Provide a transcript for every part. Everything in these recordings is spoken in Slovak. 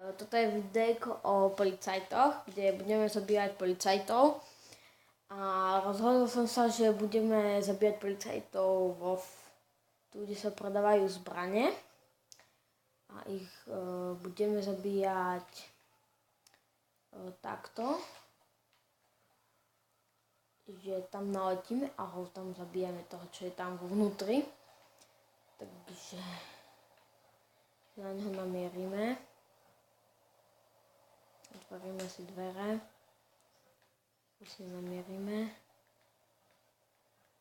Toto je videjko o policajtoch, kde budeme zabíjať policajtov. A rozhodol som sa, že budeme zabíjať policajtov tu, kde sa prodávajú zbrane. A ich budeme zabíjať takto. Že tam naletíme a ho tam zabijeme toho, čo je tam vnútri. Takže na neho namierime. Otvoríme si dvere. Si namierime.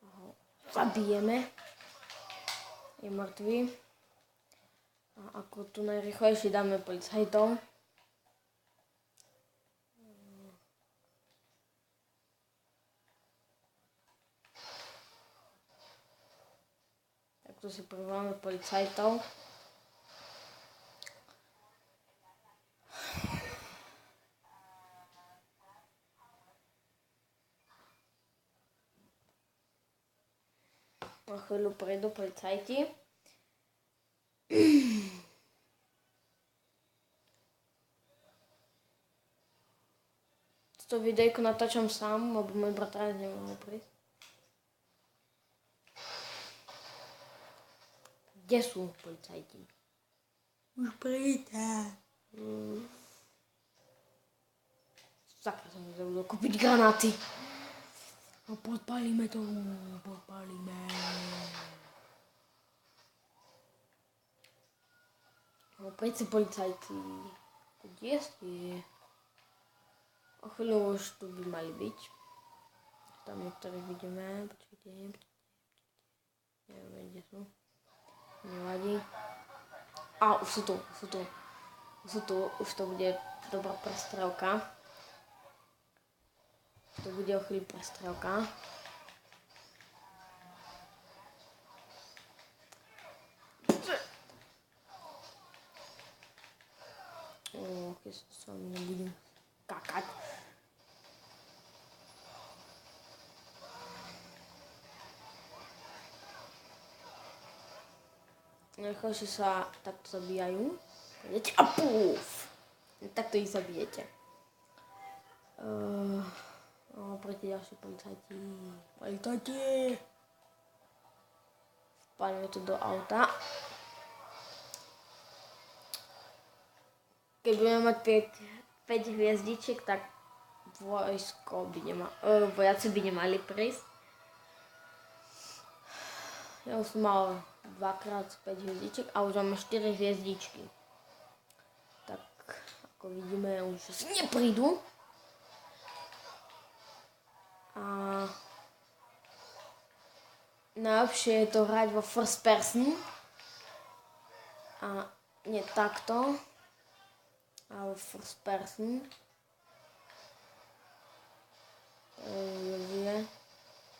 A ho zabijeme. Je mŕtvý. A ako tu najrýchlejšie dáme policajtov. Takto si privoláme policajtov. Na chvíľu prídu policajti. Toto videjko natáčam sám, lebo môj bratranec nemohol prísť. Kde sú policajti? Už príďte. Sakra, som si zabudol kúpiť granáty. A podpálime to, podpálime. Prečo policajti? Kde ste? O chvíľu už tu by mali byť. Tam niektorých vidíme. Počkajte. Neviem, kde sú. Nevadí. A už sú tu. Už to bude dobrá prestrelka. To bude o chvíľu prestrelka. Keď sa mi nebudem kakať. Najchoršie sa takto zabíjajú. A puf! Takto ich zabijete. Proti ďalší policajti. Vpálime to do auta. Keď budeme mať 5 hviezdičiek, tak vojaci by nemali prísť. Ja už som mal 2x 5 hviezdičiek a už máme 4 hviezdičky. Tak ako vidíme, už asi neprídu. A najlepšie je to hrať vo first person. A nie takto. Ale first person.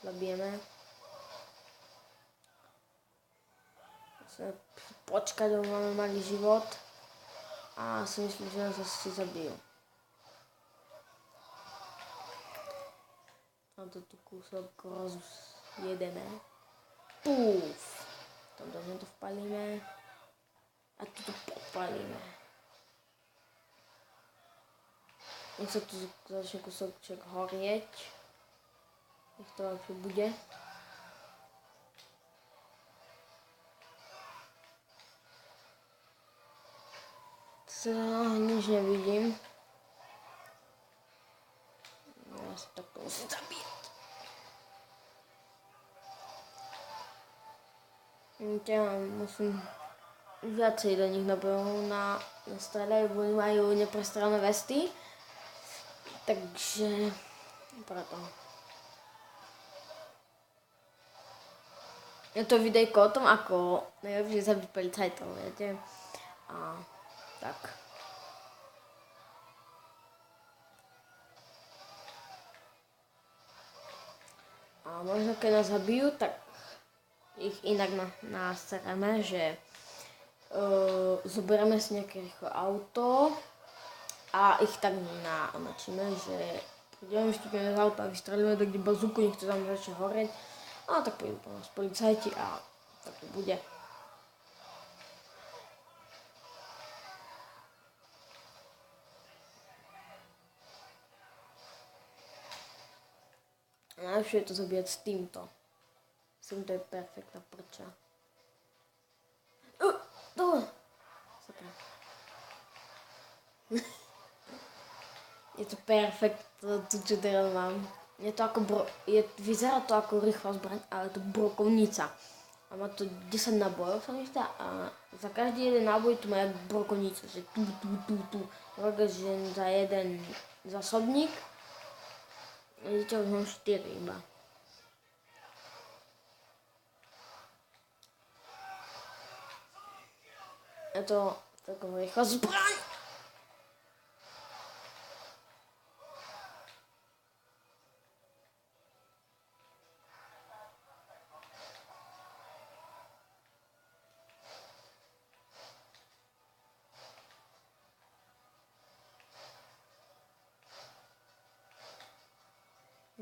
Zabijeme. Musíme počkať, lebo máme malý život. A si myslím, že nás asi zabijú. A to tu kúsok rozjedeme. Puf! Tam do to vpalíme. A tu podpalíme. Nech sa tu začne kúsokček horieť. Nech to lepšie bude. Nič nevidím. Ja sa takto musím zabíjať. Ja musím viacej do nich nabehnúť na strele, lebo oni majú neprestrelné vesty. Takže preto. Je to videjko o tom, ako najlepšie zabiť policajtov, viete. A tak. A možno keď nás zabijú, tak ich inak nasereme, že zoberieme si nejaké rýchle auto a ich tak načíme, že prídeme, vstúpime z auta a vystrelíme do kde bazúku, nech to tam začne horeť. A tak prídu po nás policajti a tak to bude. najlepšie je to zabíjať s týmto. S týmto je perfektná prča. Dole! Sakra. Je to perfekt, to čo teraz mám. Je to ako vyzerá to ako rýchla zbraň, ale je to brokovnica. A má to 10 nábojov, sa mi zdá. A za každý jeden náboj tu má jak brokovnica, že tu. Roga, že za jeden zásobník. Vidíte, už mám 4 iba. Je to taková rýchla zbraň.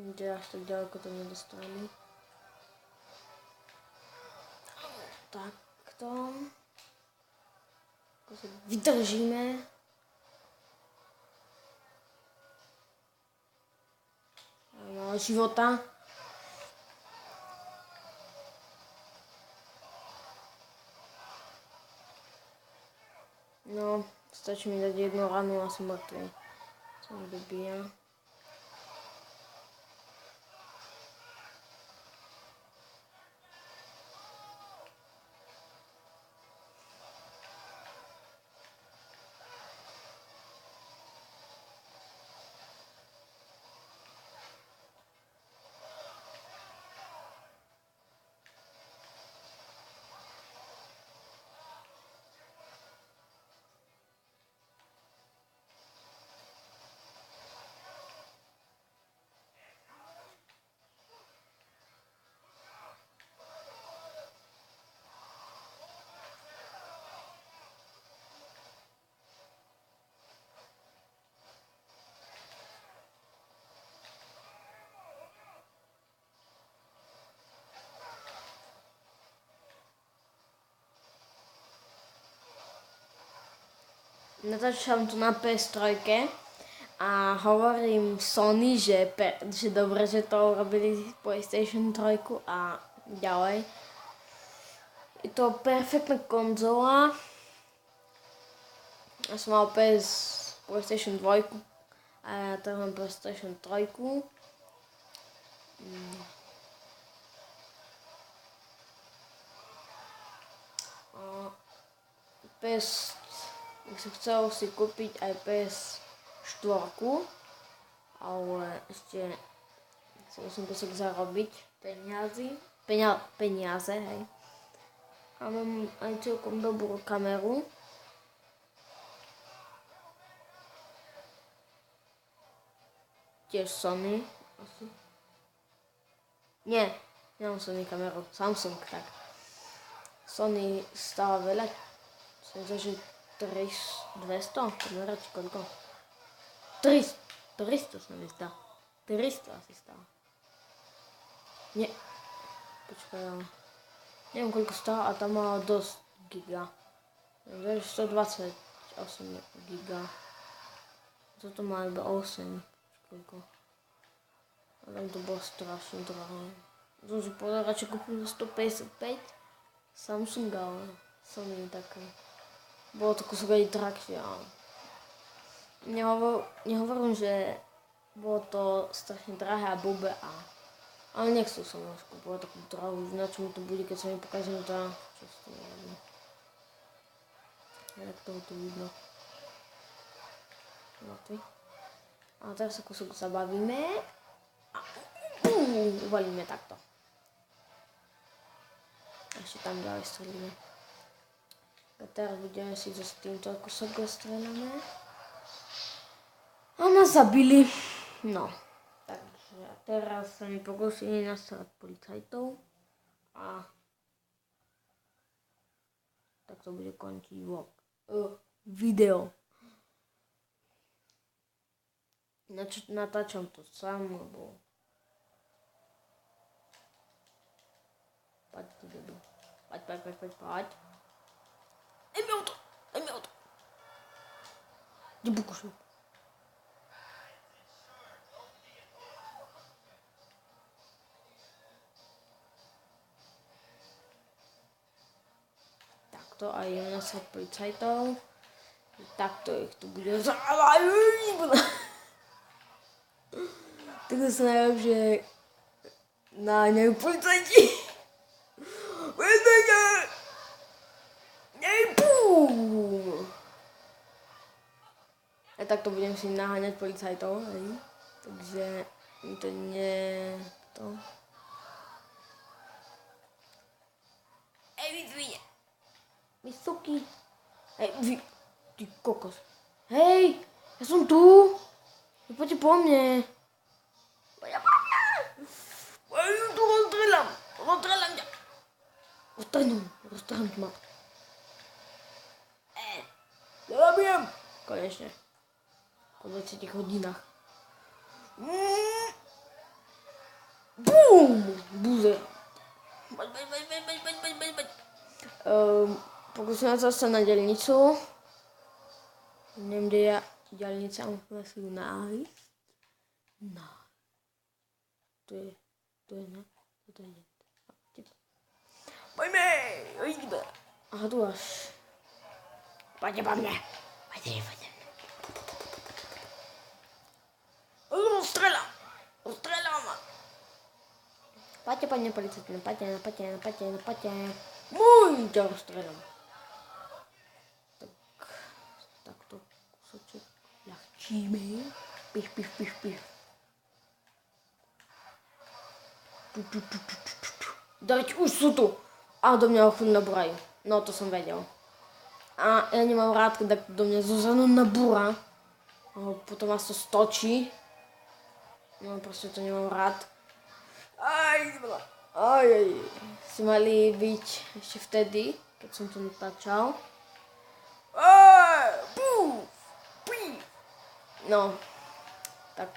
Kde až tak ďaleko to nedostali. Takto. Vydržíme. No, života. No, stačí mi dať jednu ranu a som mŕtvý. Co mi dobíja. Natáčam tu na PS3 a hovorím Sony, že dobre, že to urobili PlayStation 3 a ďalej. Je to perfektná konzola. Ja som mal PlayStation 2 a ja teraz mám PlayStation 3. Som chcel si kúpiť aj PS4, ale ešte si musím kúsok zarobiť peniaze, hej. A mám aj celkom dobrú kameru. Tiež Sony, asi. Nie, nemám Sony kameru, Samsung, tak. Sony stáva veľa, som myslel, že 200 kamera, či koľko? 300 sa mi zdá. 300 asi stáva. Nie, počkaj, ale neviem koľko stáva a tam má dosť giga. 128 giga. Toto má iba 8, koľko. A tam to bolo strašne drahé. Som si povedal, radšej kúpim 155 Samsung, ale Sony také. Bolo to kúsok aj drahšie, ale nehovorím, že bolo to strašne drahé a blbé, ale nechcel som už kúpovať takú drahú, na čo mi to bude, keď sa mi pokazí tá, čo s tým robím. Jak toho tu vidno. A teraz sa kúsok zabavíme a uvalíme takto. Ešte tam ďalej strelíme. A teraz budeme si s týmto kúsok strelíme. A nás zabili. No, takže teraz sa mi pokúsili nasrať policajtov. A tak to bude končiť video. Natáčam to sám, lebo Paď, ty debil. Paď. Daj mi auto. Kde bukušu? takto a ideme nasrať policajtov. Takto ich tu bude Tako sa najlepšie naháňajú policajti. A takto budem si naháňať policajtov, hej. Takže mi to to. Ej, vy suky. Hej, vy, ty kokos. Hej, ja som tu. Poďte po mne. Poďte po mne. Ja tu rozstrelám ťa. Roztrelám ťa, ma. Zabijem. Konečne. Po 20 hodinách. Bum! Buze. Pokúsim sa na diaľnicu. Neviem, kde je diaľnica, musím si ju nájsť. No. Tu je, ne? Tu je. Poďme! Aha, tu až. Poďte po mne. Poďte. Rozstrelám ma. Poďte po mne, policajti, poďte. Môj, ťa rozstrelám. Takto kúsoček ľahčíme. Pich. Dajte, už sú tu. A do mňa ochotne nabúrajú. No, to som vedel. A ja nemám rád, keď do mňa Zuzanu nabúra. Potom vás to stočí. No, proste to nemám rád. Aj. Si mali byť ešte vtedy, keď som to natáčal. No, tak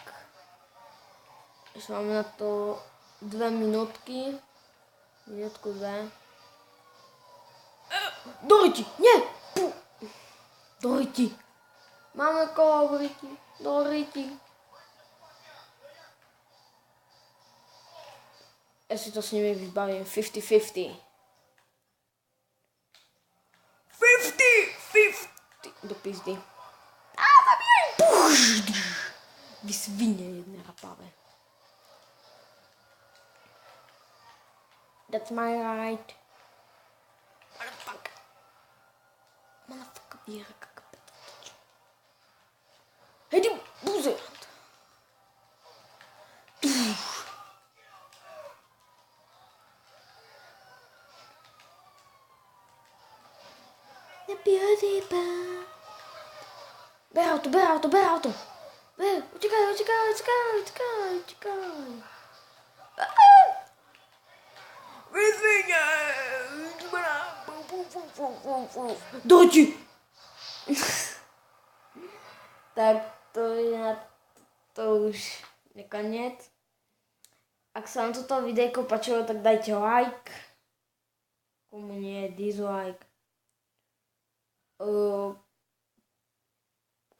ešte máme na to 2 minútky. Minútku 2. Doriti, nie! Doriti. Máme kovriti. Doriti. Ja si to s nimi vybavím 50-50. 50! Do pizdy. Zabijaj! Vy svine jedné rapavé. That's my right. Motherfucker, bier kakapet. Hej, ty buzerant. Nepiedipa. Ber auto. Utekaj. Dojdi! Tak to už je koniec. Ak sa vám toto videjko páčilo, tak dajte like. Komu nie, dislike.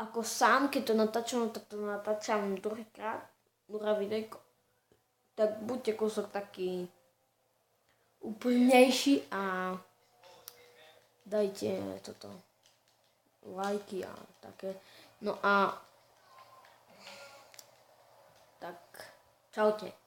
Ako sám, keď to natáčam, tak to natáčam druhýkrát, druhé videjko. Tak buďte kúsok taký úplnejší a dajte toto lajky a také. No a tak čaute.